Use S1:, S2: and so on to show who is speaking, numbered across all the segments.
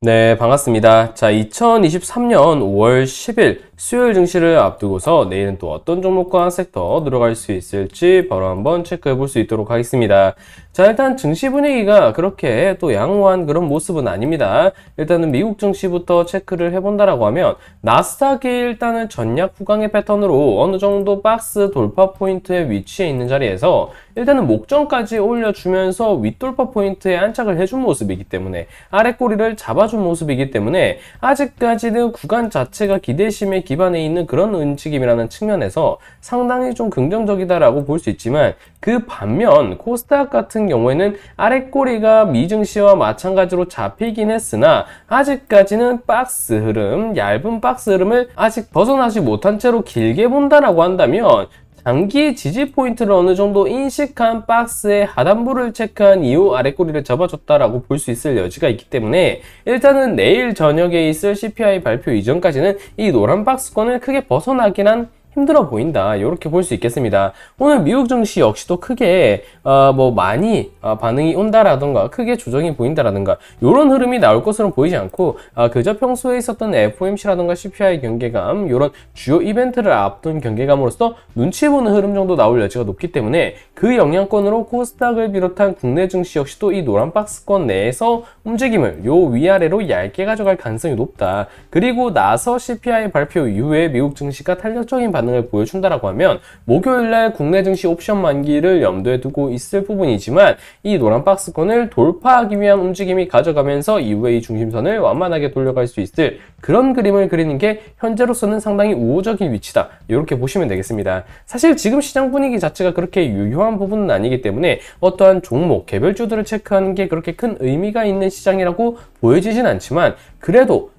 S1: 네, 반갑습니다. 자, 2023년 5월 10일 수요일 증시를 앞두고서 내일은 또 어떤 종목과 섹터 들어갈 수 있을지 바로 한번 체크해 볼 수 있도록 하겠습니다. 자, 일단 증시 분위기가 그렇게 또 양호한 그런 모습은 아닙니다. 일단은 미국 증시부터 체크를 해본다라고 하면 나스닥이 일단은 전략 후강의 패턴으로 어느 정도 박스 돌파 포인트에 위치해 있는 자리에서 일단은 목전까지 올려주면서 윗돌파 포인트에 안착을 해준 모습이기 때문에 아래 꼬리를 잡아준 모습이기 때문에 아직까지는 구간 자체가 기대심에 기반해 있는 그런 움직임이라는 측면에서 상당히 좀 긍정적이다라고 볼 수 있지만 그 반면 코스닥 같은 경우에는 아래 꼬리가 미증시와 마찬가지로 잡히긴 했으나 아직까지는 박스 흐름, 얇은 박스 흐름을 아직 벗어나지 못한 채로 길게 본다라고 한다면 장기 지지 포인트를 어느 정도 인식한 박스의 하단부를 체크한 이후 아래 꼬리를 잡아줬다라고 볼 수 있을 여지가 있기 때문에 일단은 내일 저녁에 있을 CPI 발표 이전까지는 이 노란 박스권을 크게 벗어나긴 한 힘들어 보인다. 이렇게 볼 수 있겠습니다. 오늘 미국 증시 역시도 크게 많이 반응이 온다라던가 크게 조정이 보인다라던가 이런 흐름이 나올 것으로는 보이지 않고 그저 평소에 있었던 FOMC라던가 CPI 경계감 이런 주요 이벤트를 앞둔 경계감으로서 눈치 보는 흐름 정도 나올 여지가 높기 때문에 그 영향권으로 코스닥을 비롯한 국내 증시 역시도 이 노란 박스권 내에서 움직임을 요 위아래로 얇게 가져갈 가능성이 높다. 그리고 나서 CPI 발표 이후에 미국 증시가 탄력적인 반응을 보여준다라고 하면 목요일날 국내 증시 옵션 만기를 염두에 두고 있을 부분이지만 이 노란 박스권을 돌파하기 위한 움직임이 가져가면서 이후에 이 중심선을 완만하게 돌려갈 수 있을 그런 그림을 그리는 게 현재로서는 상당히 우호적인 위치다. 이렇게 보시면 되겠습니다. 사실 지금 시장 분위기 자체가 그렇게 유효한 부분은 아니기 때문에 어떠한 종목, 개별주들을 체크하는 게 그렇게 큰 의미가 있는 시장이라고 보여지진 않지만 그래도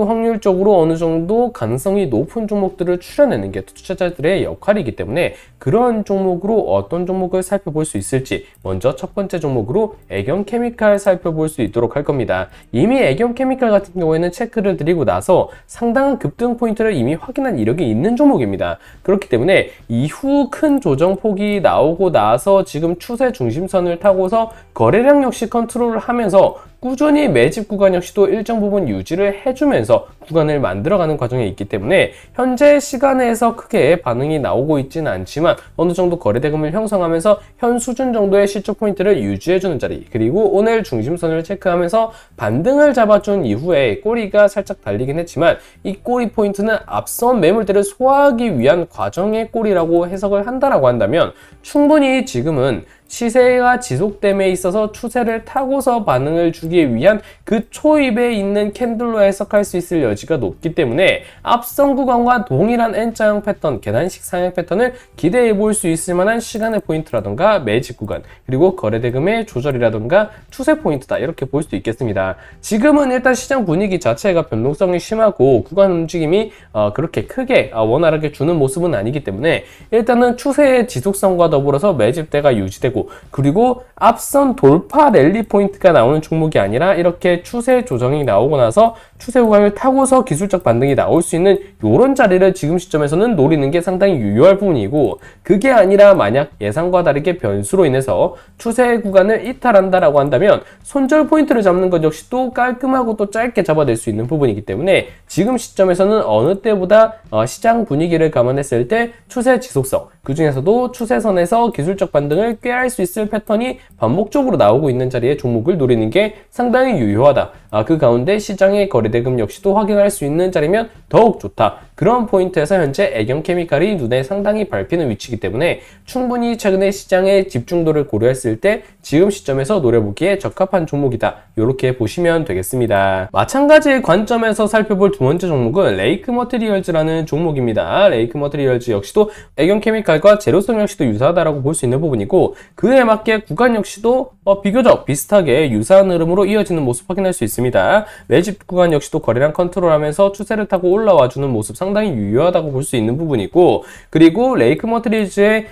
S1: 확률적으로 어느 정도 가능성이 높은 종목들을 추려내는 게 투자자들의 역할이기 때문에 그런 종목으로 어떤 종목을 살펴볼 수 있을지 먼저 첫 번째 종목으로 애경케미칼 살펴볼 수 있도록 할 겁니다. 이미 애경케미칼 같은 경우에는 체크를 드리고 나서 상당한 급등 포인트를 이미 확인한 이력이 있는 종목입니다. 그렇기 때문에 이후 큰 조정폭이 나오고 나서 지금 추세 중심선을 타고서 거래량 역시 컨트롤을 하면서 꾸준히 매집 구간 역시도 일정 부분 유지를 해주면서 구간을 만들어가는 과정에 있기 때문에 현재 시간에서 크게 반응이 나오고 있지는 않지만 어느 정도 거래대금을 형성하면서 현 수준 정도의 시초 포인트를 유지해주는 자리, 그리고 오늘 중심선을 체크하면서 반등을 잡아준 이후에 꼬리가 살짝 달리긴 했지만 이 꼬리 포인트는 앞선 매물대를 소화하기 위한 과정의 꼬리라고 해석을 한다라고 한다면 충분히 지금은 시세가 지속됨에 있어서 추세를 타고서 반응을 주기 위한 그 초입에 있는 캔들로 해석할 수 있을 여지가 높기 때문에 앞선 구간과 동일한 N자형 패턴, 계단식 상향 패턴을 기대해 볼 수 있을 만한 시간의 포인트라던가 매집 구간, 그리고 거래대금의 조절이라던가 추세 포인트다. 이렇게 볼 수 있겠습니다. 지금은 일단 시장 분위기 자체가 변동성이 심하고 구간 움직임이 그렇게 크게 원활하게 주는 모습은 아니기 때문에 일단은 추세의 지속성과 더불어서 매집대가 유지되고 그리고 앞선 돌파 랠리 포인트가 나오는 종목이 아니라 이렇게 추세 조정이 나오고 나서 추세 구간을 타고서 기술적 반등이 나올 수 있는 이런 자리를 지금 시점에서는 노리는 게 상당히 유효할 부분이고, 그게 아니라 만약 예상과 다르게 변수로 인해서 추세 구간을 이탈한다라고 한다면 손절 포인트를 잡는 것 역시 또 깔끔하고 또 짧게 잡아낼 수 있는 부분이기 때문에 지금 시점에서는 어느 때보다 시장 분위기를 감안했을 때 추세 지속성, 그 중에서도 추세선에서 기술적 반등을 꾀할 수 있을 패턴이 반복적으로 나오고 있는 자리에 종목을 노리는 게 상당히 유효하다. 그 가운데 시장의 거래대금 역시도 확인할 수 있는 자리면 더욱 좋다. 그런 포인트에서 현재 애경케미칼이 눈에 상당히 밟히는 위치이기 때문에 충분히 최근에 시장의 집중도를 고려했을 때 지금 시점에서 노려보기에 적합한 종목이다. 이렇게 보시면 되겠습니다. 마찬가지의 관점에서 살펴볼 두 번째 종목은 레이크 머티리얼즈라는 종목입니다. 레이크 머티리얼즈 역시도 애경케미칼과 재료성 역시도 유사하다라고 볼 수 있는 부분이고, 그에 맞게 구간 역시도 비교적 비슷하게 유사한 흐름으로 이어지는 모습 확인할 수 있습니다. 매집 구간 역시도 거래량 컨트롤하면서 추세를 타고 올라와주는 모습 상당히 유효하다고 볼 수 있는 부분이고, 그리고 레이크 머티리얼즈의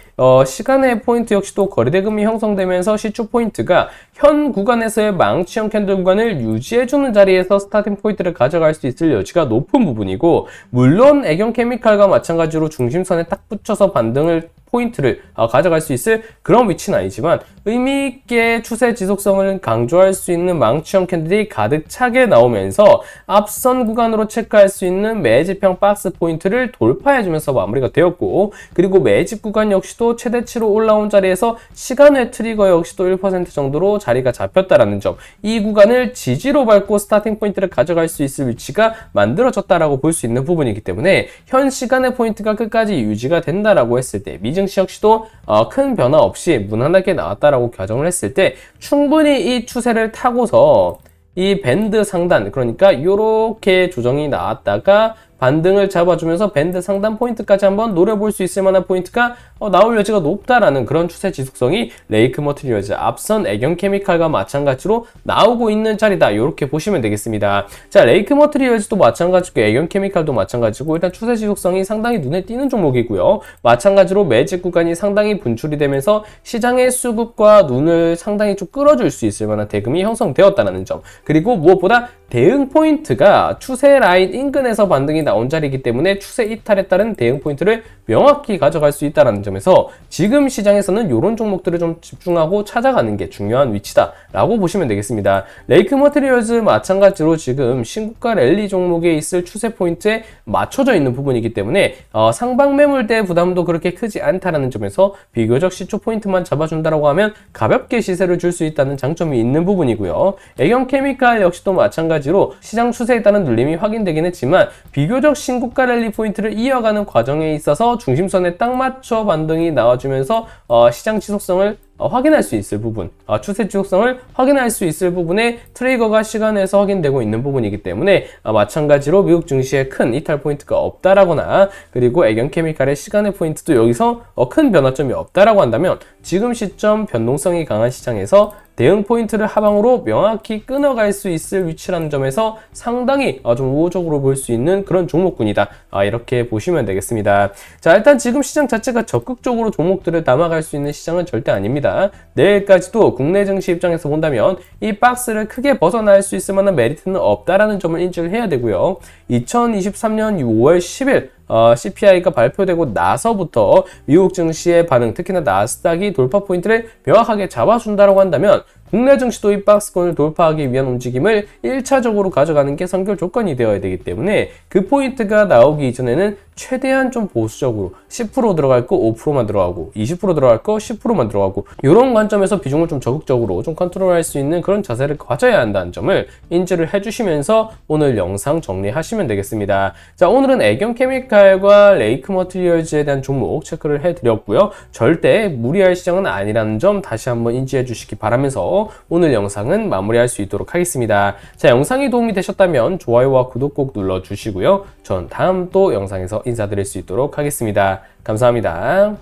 S1: 시간의 포인트 역시도 거래대금이 형성되면서 시초 포인트가 현 구간에서의 망치형 캔들 구간을 유지해주는 자리에서 스타팅 포인트를 가져갈 수 있을 여지가 높은 부분이고, 물론 애경케미칼과 마찬가지로 중심선에 딱 붙여서 반등을 포인트를 가져갈 수 있을 그런 위치는 아니지만 의미 있게 추세 지속성을 강조할 수 있는 망치형 캔들이 가득 차게 나오면서 앞선 구간으로 체크할 수 있는 매집형 박스 포인트를 돌파해주면서 마무리가 되었고, 그리고 매집 구간 역시도 최대치로 올라온 자리에서 시간외 트리거 역시도 1% 정도로 자리가 잡혔다라는 점, 이 구간을 지지로 밟고 스타팅 포인트를 가져갈 수 있을 위치가 만들어졌다라고 볼 수 있는 부분이기 때문에 현 시간의 포인트가 끝까지 유지가 된다라고 했을 때 미증시 역시도 큰 변화 없이 무난하게 나왔다라고 가정을 했을 때 충분히 이 추세를 타고서 이 밴드 상단, 그러니까 이렇게 조정이 나왔다가 반등을 잡아주면서 밴드 상단 포인트까지 한번 노려볼 수 있을 만한 포인트가 나올 여지가 높다라는 그런 추세 지속성이 레이크 머티리얼즈 앞선 애경 케미칼과 마찬가지로 나오고 있는 자리다, 이렇게 보시면 되겠습니다. 자, 레이크 머티리얼즈도 마찬가지고 애경 케미칼도 마찬가지고 일단 추세 지속성이 상당히 눈에 띄는 종목이고요. 마찬가지로 매집 구간이 상당히 분출이 되면서 시장의 수급과 눈을 상당히 좀 끌어줄 수 있을 만한 대금이 형성되었다는 점, 그리고 무엇보다 대응 포인트가 추세 라인 인근에서 반등이 나온 자리이기 때문에 추세 이탈에 따른 대응 포인트를 명확히 가져갈 수 있다는 점에서 지금 시장에서는 이런 종목들을 좀 집중하고 찾아가는 게 중요한 위치다라고 보시면 되겠습니다. 레이크 머티리얼즈 마찬가지로 지금 신고가 랠리 종목에 있을 추세 포인트에 맞춰져 있는 부분이기 때문에 상방 매물대 부담도 그렇게 크지 않다라는 점에서 비교적 시초 포인트만 잡아준다라고 하면 가볍게 시세를 줄 수 있다는 장점이 있는 부분이고요. 애경 케미칼 역시도 마찬가지로 시장 추세에 따른 눌림이 확인되긴 했지만 비교적 신고가 랠리 포인트를 이어가는 과정에 있어서 중심선에 딱 맞춰 반등이 나와주면서 시장 지속성을 확인할 수 있을 부분, 추세 지속성을 확인할 수 있을 부분에 트리거가 시간에서 확인되고 있는 부분이기 때문에 마찬가지로 미국 증시에 큰 이탈 포인트가 없다라거나, 그리고 애경 케미칼의 시간의 포인트도 여기서 큰 변화점이 없다라고 한다면 지금 시점 변동성이 강한 시장에서 대응 포인트를 하방으로 명확히 끊어갈 수 있을 위치라는 점에서 상당히 좀 우호적으로 볼 수 있는 그런 종목군이다, 이렇게 보시면 되겠습니다. 자, 일단 지금 시장 자체가 적극적으로 종목들을 담아갈 수 있는 시장은 절대 아닙니다. 내일까지도 국내 증시 입장에서 본다면 이 박스를 크게 벗어날 수 있을 만한 메리트는 없다라는 점을 인지를 해야 되고요. 2023년 5월 10일 CPI가 발표되고 나서부터 미국 증시의 반응, 특히나 나스닥이 돌파 포인트를 명확하게 잡아준다고 한다면 국내 증시도 이 박스권을 돌파하기 위한 움직임을 1차적으로 가져가는 게 선결 조건이 되어야 되기 때문에 그 포인트가 나오기 이전에는 최대한 좀 보수적으로 10% 들어갈 거 5%만 들어가고 20% 들어갈 거 10%만 들어가고, 이런 관점에서 비중을 좀 적극적으로 좀 컨트롤할 수 있는 그런 자세를 가져야 한다는 점을 인지를 해주시면서 오늘 영상 정리하시면 되겠습니다. 자, 오늘은 애경 케미칼과 레이크 머티리얼즈에 대한 종목 체크를 해드렸고요. 절대 무리할 시장은 아니라는 점 다시 한번 인지해 주시기 바라면서 오늘 영상은 마무리할 수 있도록 하겠습니다. 자, 영상이 도움이 되셨다면 좋아요와 구독 꼭 눌러주시고요. 전 다음 또 영상에서 인사드릴 수 있도록 하겠습니다. 감사합니다.